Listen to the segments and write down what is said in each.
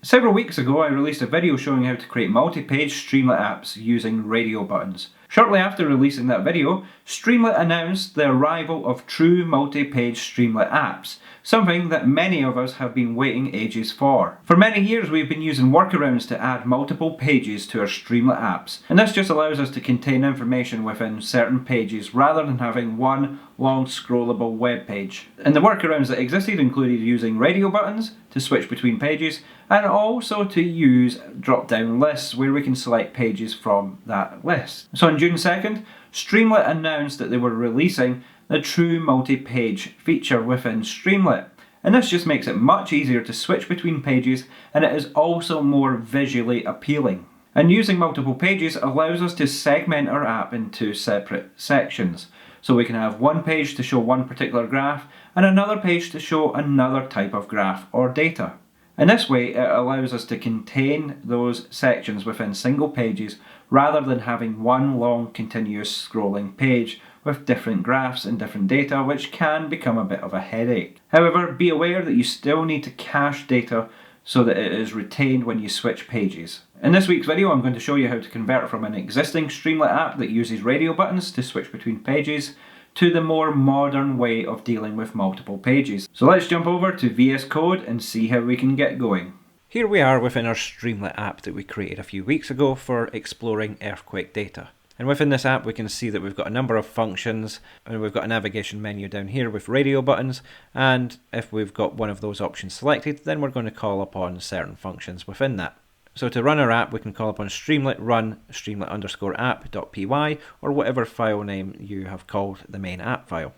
Several weeks ago I released a video showing how to create multi-page Streamlit apps using radio buttons. Shortly after releasing that video, Streamlit announced the arrival of true multi-page Streamlit apps, something that many of us have been waiting ages for. For many years we've been using workarounds to add multiple pages to our Streamlit apps, and this just allows us to contain information within certain pages rather than having one long scrollable web page. And the workarounds that existed included using radio buttons to switch between pages, and also to use drop-down lists where we can select pages from that list. So on June 2nd, Streamlit announced that they were releasing the true multi-page feature within Streamlit. And this just makes it much easier to switch between pages, and it is also more visually appealing. And using multiple pages allows us to segment our app into separate sections. So we can have one page to show one particular graph and another page to show another type of graph or data. In this way, it allows us to contain those sections within single pages rather than having one long continuous scrolling page with different graphs and different data, which can become a bit of a headache. However, be aware that you still need to cache data so that it is retained when you switch pages. In this week's video, I'm going to show you how to convert from an existing Streamlit app that uses radio buttons to switch between pages to the more modern way of dealing with multiple pages. So let's jump over to VS Code and see how we can get going. Here we are within our Streamlit app that we created a few weeks ago for exploring earthquake data. And within this app we can see that we've got a number of functions, and we've got a navigation menu down here with radio buttons, and if we've got one of those options selected, then we're going to call upon certain functions within that. So to run our app, we can call upon Streamlit run streamlit_app.py or whatever file name you have called the main app file.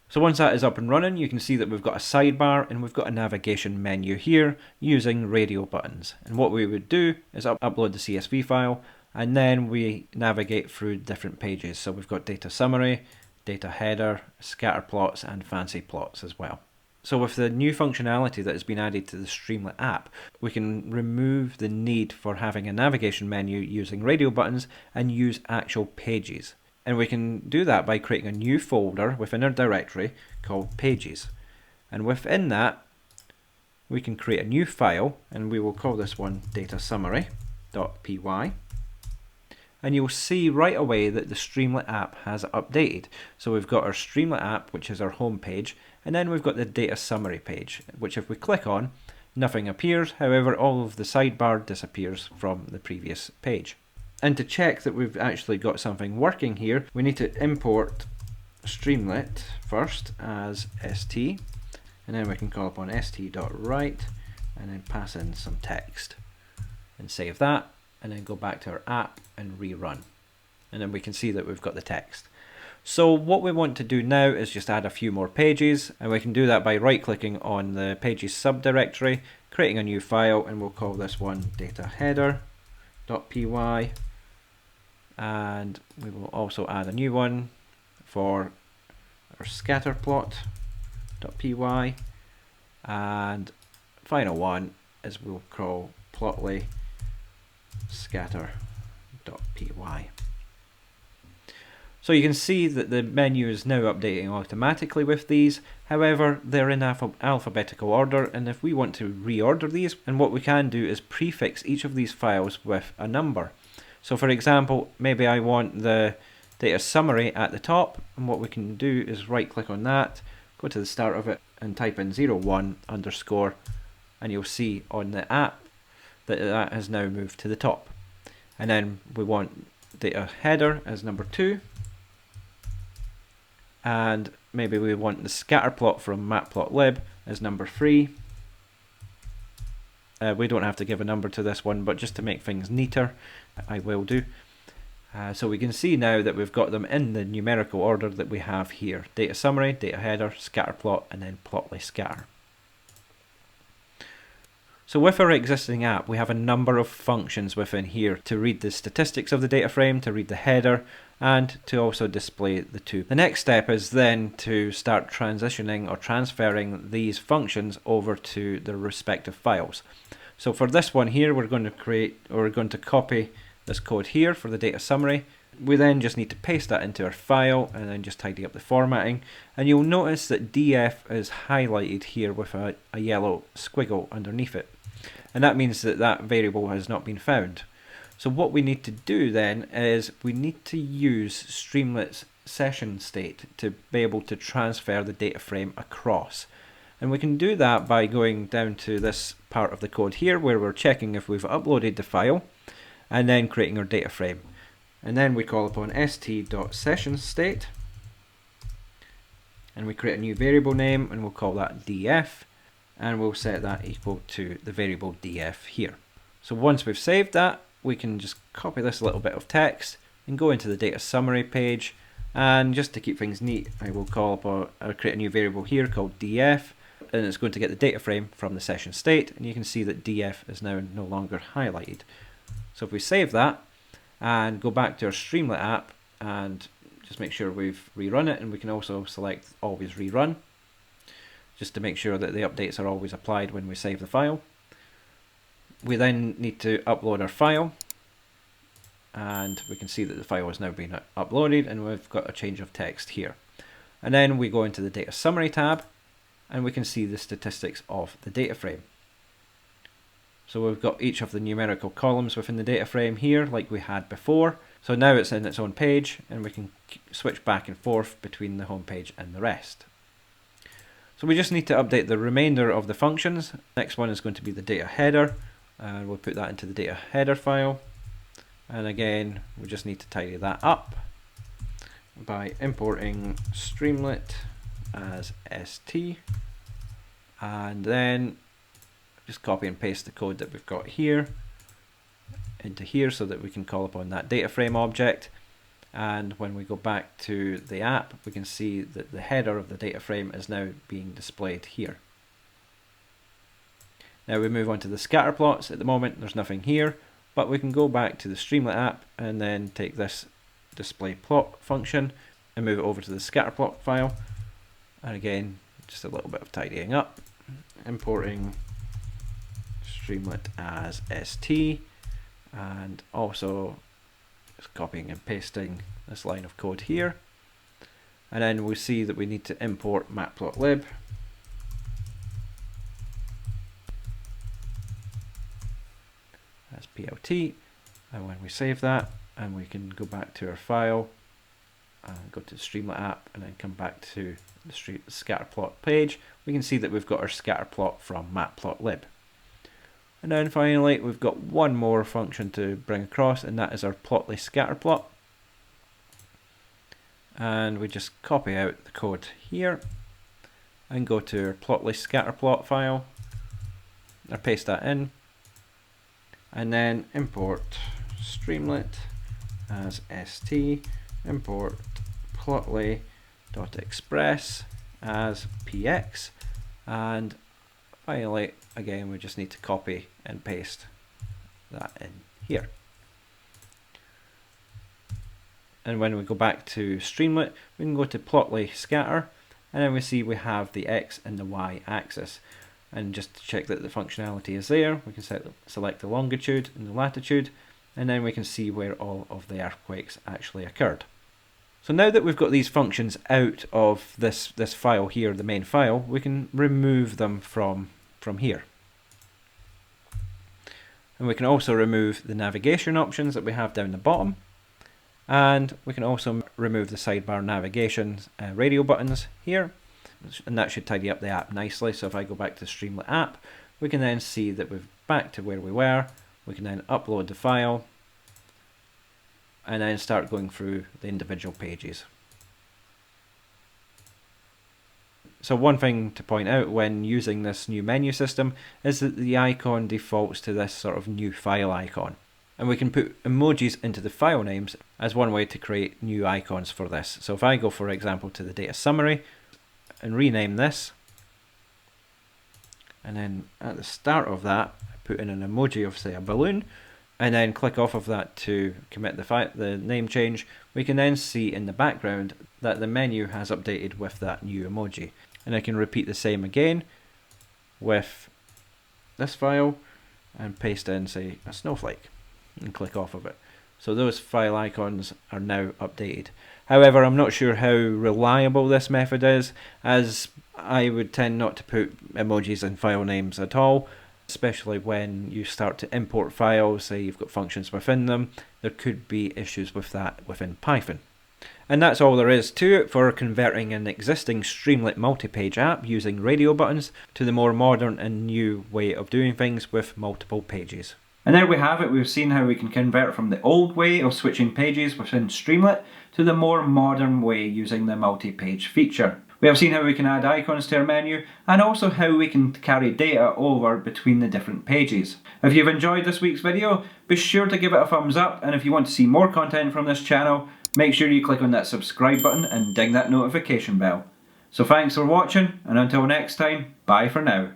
So once that is up and running, you can see that we've got a sidebar and we've got a navigation menu here using radio buttons. And what we would do is upload the CSV file, and then we navigate through different pages. So we've got data summary, data header, scatter plots, and fancy plots as well. So with the new functionality that has been added to the Streamlit app, we can remove the need for having a navigation menu using radio buttons and use actual pages. And we can do that by creating a new folder within our directory called pages. And within that, we can create a new file, and we will call this one data summary.py. And you'll see right away that the Streamlit app has updated. So we've got our Streamlit app, which is our home page, and then we've got the data summary page, which if we click on, nothing appears. However, all of the sidebar disappears from the previous page. And to check that we've actually got something working here, we need to import Streamlit first as st, and then we can call upon st.write and then pass in some text and save that, and then go back to our app and rerun. And then we can see that we've got the text. So what we want to do now is just add a few more pages, and we can do that by right clicking on the pages subdirectory, creating a new file, and we'll call this one data header.py, and we will also add a new one for our scatterplot.py, and final one is we'll call plotly scatter.py. So you can see that the menu is now updating automatically with these. However, they're in alphabetical order, and if we want to reorder these, and what we can do is prefix each of these files with a number. So for example, maybe I want the data summary at the top, and what we can do is right click on that, go to the start of it and type in 01 underscore, and you'll see on the app that that has now moved to the top. And then we want data header as number 2, and maybe we want the scatter plot from matplotlib as number 3. We don't have to give a number to this one, but just to make things neater, I will do. So we can see now that we've got them in the numerical order that we have here. Data summary, data header, scatter plot, and then plotly scatter. So with our existing app, we have a number of functions within here to read the statistics of the data frame, to read the header, and to also display the two. The next step is then to start transitioning or transferring these functions over to their respective files. So for this one here, we're going to copy this code here for the data summary, We then just need to paste that into our file and then just tidy up the formatting. And you'll notice that DF is highlighted here with a yellow squiggle underneath it. And that means that that variable has not been found. So what we need to do then is we need to use Streamlit's session state to be able to transfer the data frame across. And we can do that by going down to this part of the code here where we're checking if we've uploaded the file and then creating our data frame. And then we call upon st.sessionState and we create a new variable name and we'll call that df and we'll set that equal to the variable df here. So once we've saved that, we can just copy this little bit of text and go into the data summary page, and just to keep things neat I will create a new variable here called df, and it's going to get the data frame from the session state, and you can see that df is now no longer highlighted. So if we save that and go back to our Streamlit app and just make sure we've rerun it, and we can also select always rerun just to make sure that the updates are always applied when we save the file. We then need to upload our file, and we can see that the file has now been uploaded and we've got a change of text here. And then we go into the data summary tab and we can see the statistics of the data frame. So we've got each of the numerical columns within the data frame here like we had before. So now it's in its own page and we can switch back and forth between the home page and the rest. So we just need to update the remainder of the functions. Next one is going to be the data header, and we'll put that into the data header file. And again, we just need to tidy that up by importing Streamlit as st, and then just copy and paste the code that we've got here into here so that we can call upon that data frame object. And when we go back to the app, we can see that the header of the data frame is now being displayed here. Now we move on to the scatter plots. At the moment there's nothing here, but we can go back to the Streamlit app and then take this display plot function and move it over to the scatter plot file. And again, just a little bit of tidying up, importing Streamlit as st, and also just copying and pasting this line of code here. And then we see that we need to import matplotlib as plt, and when we save that, and we can go back to our file and go to the Streamlit app and then come back to the scatterplot page, we can see that we've got our scatterplot from matplotlib. And then finally we've got one more function to bring across, and that is our plotly scatterplot. And we just copy out the code here and go to our plotly scatterplot file and paste that in, and then import Streamlit as st, import plotly.express as px, and finally again we just need to copy and paste that in here. And when we go back to Streamlit, we can go to plotly scatter, and then we see we have the x and the y axis. And just to check that the functionality is there, we can select the longitude and the latitude, and then we can see where all of the earthquakes actually occurred. So now that we've got these functions out of this file here, the main file, we can remove them from here. And we can also remove the navigation options that we have down the bottom, and we can also remove the sidebar navigation radio buttons here, and that should tidy up the app nicely. So if I go back to the Streamlit app, we can then see that we're back to where we were. We can then upload the file and then start going through the individual pages. So one thing to point out when using this new menu system is that the icon defaults to this sort of new file icon. And we can put emojis into the file names as one way to create new icons for this. So if I go, for example, to the data summary and rename this, and then at the start of that put in an emoji of, say, a balloon, and then click off of that to commit the name change, we can then see in the background that the menu has updated with that new emoji. And I can repeat the same again with this file and paste in, say, a snowflake, and click off of it. So those file icons are now updated. However, I'm not sure how reliable this method is, as I would tend not to put emojis in file names at all, especially when you start to import files, say you've got functions within them. There could be issues with that within Python. And that's all there is to it for converting an existing Streamlit multi-page app using radio buttons to the more modern and new way of doing things with multiple pages. And there we have it. We've seen how we can convert from the old way of switching pages within Streamlit to the more modern way using the multi-page feature. We have seen how we can add icons to our menu and also how we can carry data over between the different pages. If you've enjoyed this week's video, be sure to give it a thumbs up, and if you want to see more content from this channel, make sure you click on that subscribe button and ding that notification bell. So thanks for watching, and until next time, bye for now.